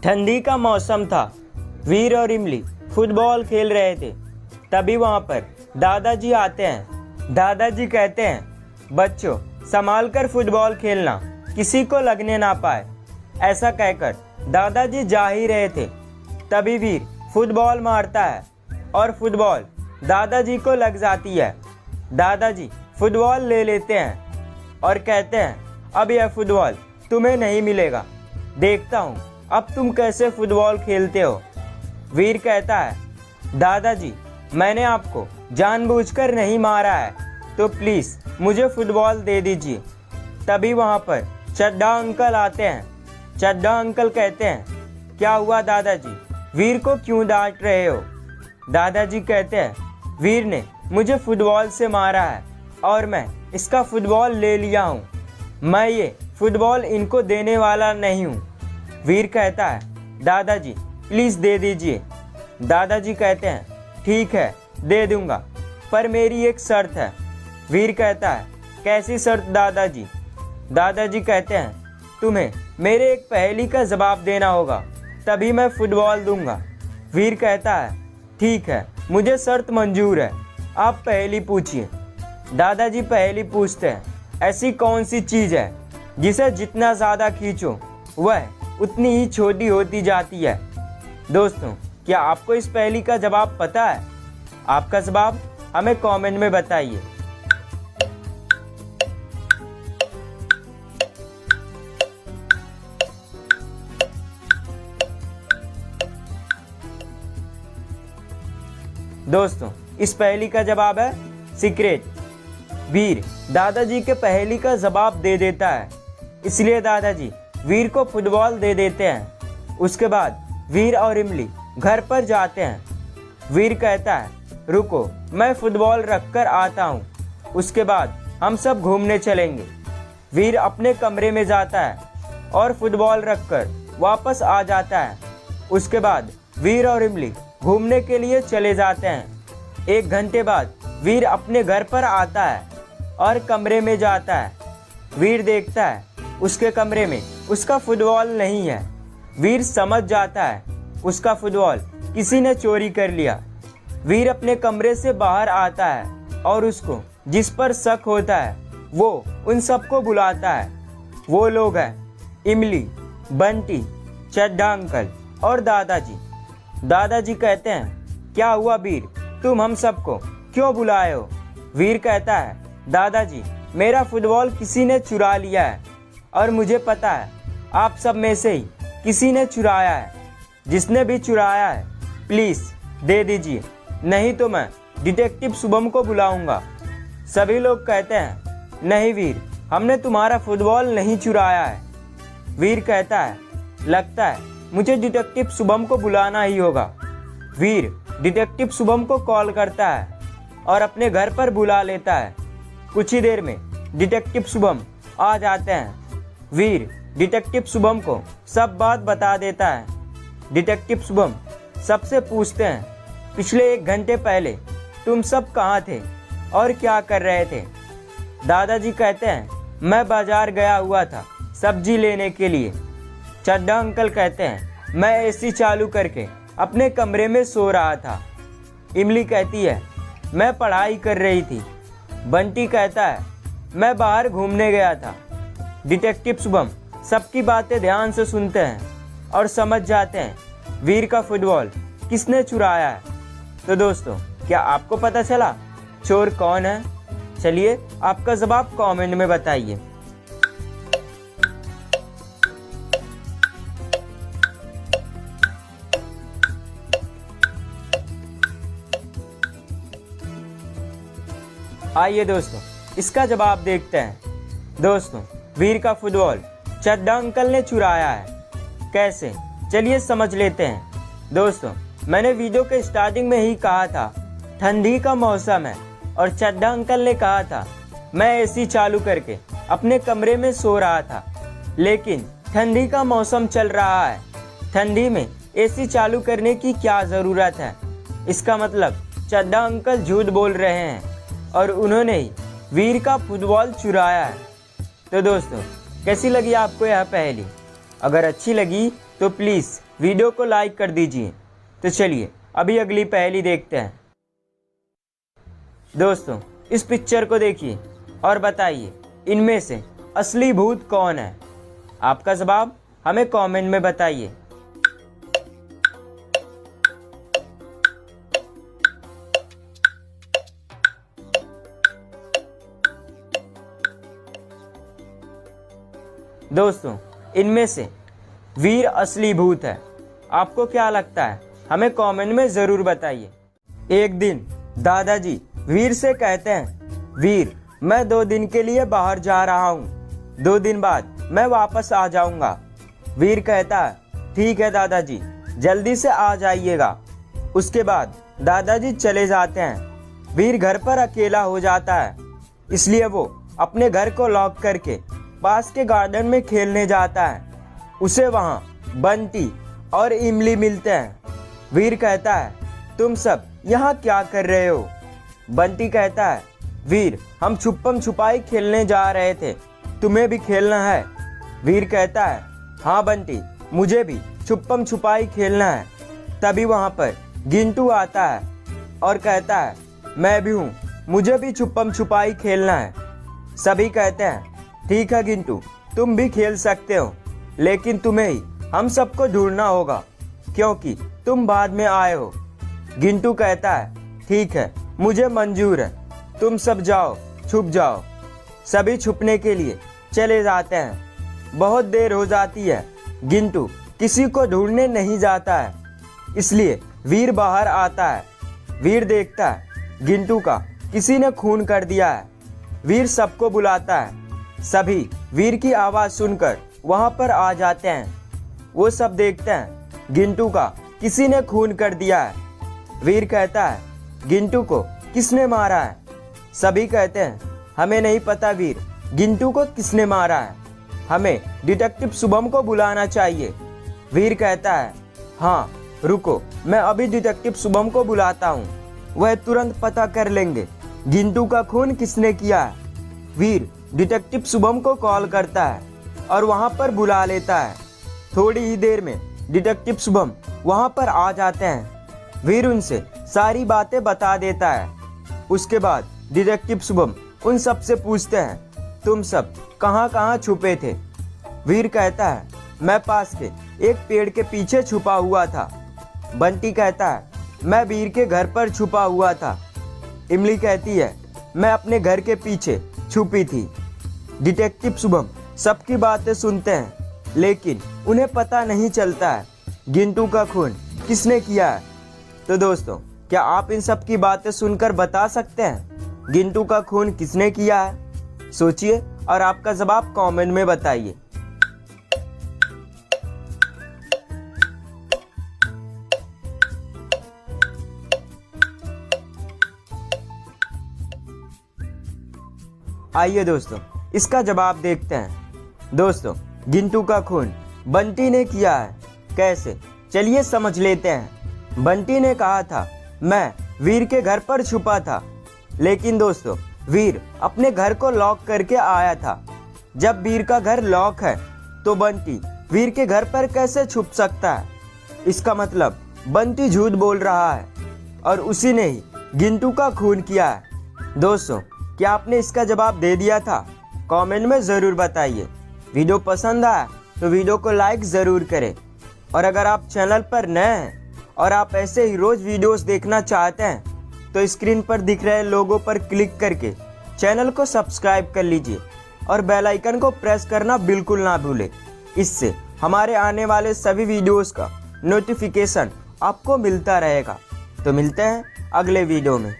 ठंडी का मौसम था। वीर और इमली फुटबॉल खेल रहे थे। तभी वहाँ पर दादाजी आते हैं। दादाजी कहते हैं, बच्चों संभाल कर फुटबॉल खेलना, किसी को लगने ना पाए। ऐसा कहकर दादाजी जा ही रहे थे। तभी वीर फुटबॉल मारता है और फुटबॉल दादाजी को लग जाती है। दादाजी फुटबॉल ले लेते हैं और कहते हैं, अब यह फुटबॉल तुम्हें नहीं मिलेगा, देखता हूँ अब तुम कैसे फुटबॉल खेलते हो। वीर कहता है, दादाजी मैंने आपको जानबूझकर नहीं मारा है, तो प्लीज़ मुझे फुटबॉल दे दीजिए। तभी वहाँ पर चड्ढा अंकल आते हैं। चड्ढा अंकल कहते हैं, क्या हुआ दादाजी, वीर को क्यों डांट रहे हो। दादाजी कहते हैं, वीर ने मुझे फुटबॉल से मारा है और मैं इसका फुटबॉल ले लिया हूँ। मैं ये फुटबॉल इनको देने वाला नहीं हूँ। वीर कहता है, दादाजी प्लीज़ दे दीजिए। दादाजी कहते हैं, ठीक है दे दूँगा, पर मेरी एक शर्त है। वीर कहता है, कैसी शर्त दादाजी। दादाजी कहते हैं, तुम्हें मेरे एक पहेली का जवाब देना होगा, तभी मैं फुटबॉल दूंगा। वीर कहता है, ठीक है मुझे शर्त मंजूर है, आप पहेली पूछिए। दादाजी पहेली पूछते हैं, ऐसी कौन सी चीज़ है जिसे जितना ज़्यादा खींचो वह उतनी ही छोटी होती जाती है। दोस्तों क्या आपको इस पहेली का जवाब पता है? आपका जवाब हमें कमेंट में बताइए। दोस्तों इस पहेली का जवाब है सीक्रेट। वीर दादाजी के पहेली का जवाब दे देता है, इसलिए दादाजी वीर को फुटबॉल दे देते हैं। उसके बाद वीर और इमली घर पर जाते हैं। वीर कहता है, रुको मैं फुटबॉल रख कर आता हूँ, उसके बाद हम सब घूमने चलेंगे। वीर अपने कमरे में जाता है और फुटबॉल रख कर वापस आ जाता है। उसके बाद वीर और इमली घूमने के लिए चले जाते हैं। 1 घंटे बाद वीर अपने घर पर आता है और कमरे में जाता है। वीर देखता है उसके कमरे में उसका फुटबॉल नहीं है। वीर समझ जाता है उसका फुटबॉल किसी ने चोरी कर लिया। वीर अपने कमरे से बाहर आता है और उसको जिस पर शक होता है वो उन सबको बुलाता है। वो लोग हैं इमली, बंटी, चड्ढा अंकल और दादाजी। दादाजी कहते हैं, क्या हुआ वीर, तुम हम सबको क्यों बुलाए हो। वीर कहता है, दादाजी मेरा फुटबॉल किसी ने चुरा लिया है और मुझे पता है आप सब में से ही किसी ने चुराया है। जिसने भी चुराया है प्लीज़ दे दीजिए, नहीं तो मैं डिटेक्टिव शुभम को बुलाऊंगा। सभी लोग कहते हैं, नहीं वीर हमने तुम्हारा फुटबॉल नहीं चुराया है। वीर कहता है, लगता है मुझे डिटेक्टिव शुभम को बुलाना ही होगा। वीर डिटेक्टिव शुभम को कॉल करता है और अपने घर पर बुला लेता है। कुछ ही देर में डिटेक्टिव शुभम आ जाते हैं। वीर डिटेक्टिव शुभम को सब बात बता देता है। डिटेक्टिव शुभम सबसे पूछते हैं, पिछले 1 घंटे पहले तुम सब कहाँ थे और क्या कर रहे थे। दादाजी कहते हैं, मैं बाजार गया हुआ था सब्जी लेने के लिए। चड्ढा अंकल कहते हैं, मैं एसी चालू करके अपने कमरे में सो रहा था। इमली कहती है, मैं पढ़ाई कर रही थी। बंटी कहता है, मैं बाहर घूमने गया था। डिटेक्टिव शुभम सबकी बातें ध्यान से सुनते हैं और समझ जाते हैं वीर का फुटबॉल किसने चुराया है। तो दोस्तों क्या आपको पता चला चोर कौन है? चलिए आपका जवाब कमेंट में बताइए। आइए दोस्तों इसका जवाब देखते हैं। दोस्तों वीर का फुटबॉल चड्ढा अंकल ने चुराया है। कैसे, चलिए समझ लेते हैं। दोस्तों मैंने वीडियो के स्टार्टिंग में ही कहा था ठंडी का मौसम है और चड्ढा अंकल ने कहा था मैं एसी चालू करके अपने कमरे में सो रहा था, लेकिन ठंडी का मौसम चल रहा है, ठंडी में एसी चालू करने की क्या ज़रूरत है। इसका मतलब चड्ढा अंकल झूठ बोल रहे हैं और उन्होंने ही वीर का फुटबॉल चुराया है। तो दोस्तों कैसी लगी आपको यह पहेली? अगर अच्छी लगी तो प्लीज़ वीडियो को लाइक कर दीजिए। तो चलिए अभी अगली पहेली देखते हैं। दोस्तों इस पिक्चर को देखिए और बताइए इनमें से असली भूत कौन है। आपका जवाब हमें कमेंट में बताइए। दोस्तों इनमें से वीर असली भूत है। आपको क्या लगता है हमें कमेंट में ज़रूर बताइए। एक दिन दादाजी वीर से कहते हैं, वीर मैं 2 दिन के लिए बाहर जा रहा हूँ, 2 दिन बाद मैं वापस आ जाऊँगा। वीर कहता है, ठीक है दादाजी, जल्दी से आ जाइएगा। उसके बाद दादाजी चले जाते हैं। वीर घर पर अकेला हो जाता है, इसलिए वो अपने घर को लॉक करके पास के गार्डन में खेलने जाता है। उसे वहाँ बंटी और इमली मिलते हैं। वीर कहता है, तुम सब यहाँ क्या कर रहे हो? बंटी कहता है, वीर हम छुपम छुपाई खेलने जा रहे थे, तुम्हें भी खेलना है? वीर कहता है, हाँ बंटी मुझे भी छुपम छुपाई खेलना है। तभी वहाँ पर गिंटू आता है और कहता है, मैं भी हूँ, मुझे भी छुपम छुपाई खेलना है। सभी कहते हैं, ठीक है गिंटू तुम भी खेल सकते हो, लेकिन तुम्हें ही हम सबको ढूंढना होगा क्योंकि तुम बाद में आए हो। गिंटू कहता है, ठीक है मुझे मंजूर है, तुम सब जाओ छुप जाओ। सभी छुपने के लिए चले जाते हैं। बहुत देर हो जाती है, गिंटू किसी को ढूंढने नहीं जाता है, इसलिए वीर बाहर आता है। वीर देखता है गिंटू का किसी ने खून कर दिया है। वीर सबको बुलाता है। सभी वीर की आवाज़ सुनकर वहाँ पर आ जाते हैं। वो सब देखते हैं गिंटू का किसी ने खून कर दिया है। वीर कहता है, गिंटू को किसने मारा है? सभी कहते हैं, हमें नहीं पता वीर, गिंटू को किसने मारा है, हमें डिटेक्टिव शुभम को बुलाना चाहिए। वीर कहता है, हाँ रुको मैं अभी डिटेक्टिव शुभम को बुलाता हूँ, वह तुरंत पता कर लेंगे गिंटू का खून किसने किया है। वीर डिटेक्टिव शुभम को कॉल करता है और वहाँ पर बुला लेता है। थोड़ी ही देर में डिटेक्टिव शुभम वहाँ पर आ जाते हैं। वीर उनसे सारी बातें बता देता है। उसके बाद डिटेक्टिव शुभम उन सब से पूछते हैं, तुम सब कहाँ कहाँ छुपे थे? वीर कहता है, मैं पास के एक पेड़ के पीछे छुपा हुआ था। बंटी कहता है, मैं वीर के घर पर छुपा हुआ था। इमली कहती है, मैं अपने घर के पीछे छुपी थी। डिटेक्टिव शुभम सबकी बातें सुनते हैं, लेकिन उन्हें पता नहीं चलता है गिंटू का खून किसने किया है। तो दोस्तों क्या आप इन सब की बातें सुनकर बता सकते हैं गिंटू का खून किसने किया है? सोचिए और आपका जवाब कमेंट में बताइए। आइए दोस्तों इसका जवाब देखते हैं। दोस्तों गिंटू का खून बंटी ने किया है। कैसे? चलिए समझ लेते हैं। बंटी ने कहा था मैं वीर के घर पर छुपा था, लेकिन दोस्तों वीर अपने घर को लॉक करके आया था। जब वीर का घर लॉक है तो बंटी वीर के घर पर कैसे छुप सकता है? इसका मतलब बंटी झूठ बोल रहा है और उसी ने ही गिंटू का खून किया है। दोस्तों क्या आपने इसका जवाब दे दिया था? कमेंट में ज़रूर बताइए। वीडियो पसंद आया तो वीडियो को लाइक ज़रूर करें, और अगर आप चैनल पर नए हैं और आप ऐसे ही रोज़ वीडियोस देखना चाहते हैं तो स्क्रीन पर दिख रहे लोगों पर क्लिक करके चैनल को सब्सक्राइब कर लीजिए और बेल आइकन को प्रेस करना बिल्कुल ना भूलें। इससे हमारे आने वाले सभी वीडियोस का नोटिफिकेशन आपको मिलता रहेगा। तो मिलते हैं अगले वीडियो में।